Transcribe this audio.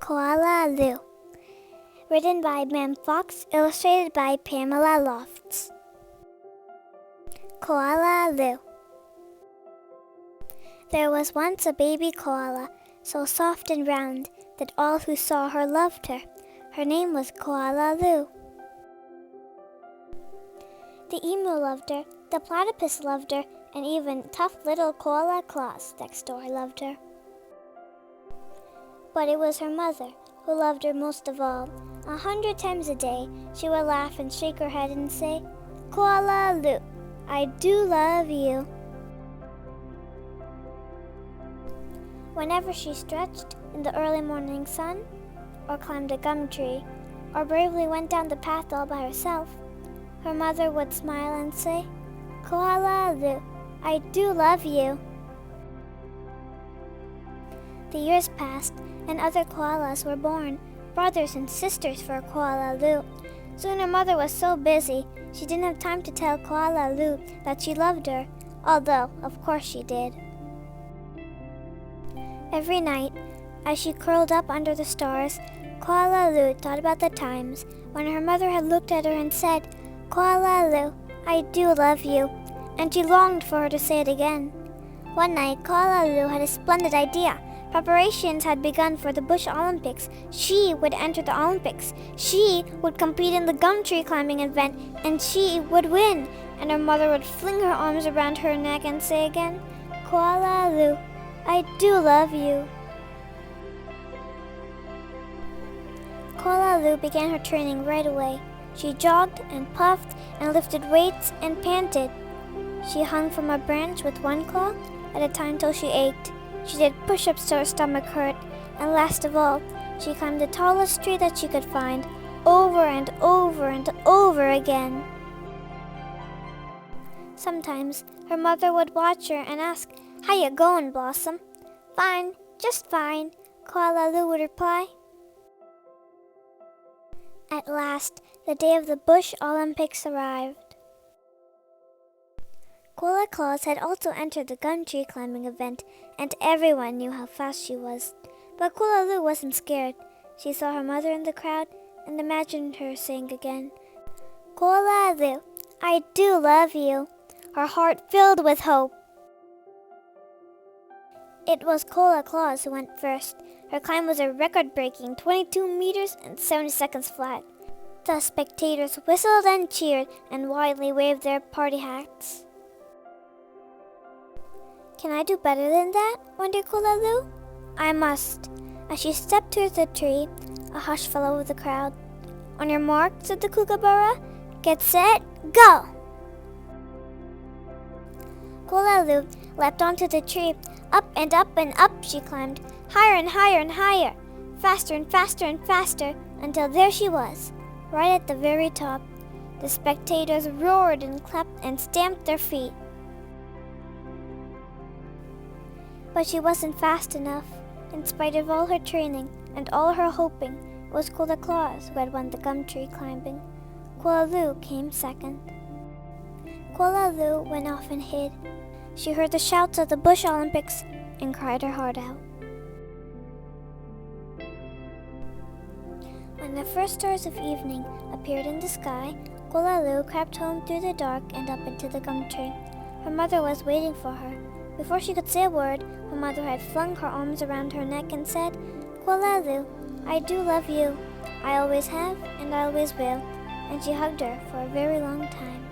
Koala Lou. Written by Mem Fox, illustrated by Pamela Lofts. Koala Lou. There was once a baby koala, so soft and round that all who saw her loved her. Her name was Koala Lou. The emu loved her, the platypus loved her, and even tough little Koala Claus next door loved her. But it was her mother who loved her most of all. 100 times a day she would laugh and shake her head and say, "Koala Lou, I do love you." Whenever she stretched in the early morning sun, or climbed a gum tree, or bravely went down the path all by herself, her mother would smile and say, "Koala Lou, I do love you." The years passed, and other koalas were born, brothers and sisters for Koala Lou. Soon her mother was so busy, she didn't have time to tell Koala Lou that she loved her, although, of course, she did. Every night, as she curled up under the stars, Koala Lou thought about the times when her mother had looked at her and said, "Koala Lou, I do love you," and she longed for her to say it again. One night, Koala Lou had a splendid idea. Preparations had begun for the Bush Olympics. She would enter the Olympics. She would compete in the gum tree climbing event, and she would win. And her mother would fling her arms around her neck and say again, "Koala Lou, I do love you." Koala Lou began her training right away. She jogged and puffed and lifted weights and panted. She hung from a branch with one claw at a time till she ached. She did push-ups till her stomach hurt, and last of all, she climbed the tallest tree that she could find, over and over and over again. Sometimes her mother would watch her and ask, "How you goin', Blossom?" "Fine, just fine," Koala Lou would reply. At last, the day of the Bush Olympics arrived. Koala Claus had also entered the gum tree climbing event, and everyone knew how fast she was. But Koala Lou wasn't scared. She saw her mother in the crowd and imagined her saying again, "Koala Lou, I do love you," her heart filled with hope. It was Koala Claus who went first. Her climb was a record-breaking 22 meters and 70 seconds flat. The spectators whistled and cheered and wildly waved their party hats. "Can I do better than that?" wondered Koala Lou. "I must." As she stepped towards the tree, a hush fell over the crowd. "On your mark," said the kookaburra. "Get set, go!" Koala Lou leapt onto the tree. Up and up and up she climbed, higher and higher and higher, faster and faster and faster, until there she was, right at the very top. The spectators roared and clapped and stamped their feet. But she wasn't fast enough. In spite of all her training and all her hoping, it was Koala Claus who had won the gum tree climbing. Koala Lou came second. Koala Lou went off and hid. She heard the shouts of the Bush Olympics and cried her heart out. When the first stars of evening appeared in the sky, Koala Lou crept home through the dark and up into the gum tree. Her mother was waiting for her. Before she could say a word, her mother had flung her arms around her neck and said, "Koala Lou, I do love you. I always have and I always will." And she hugged her for a very long time.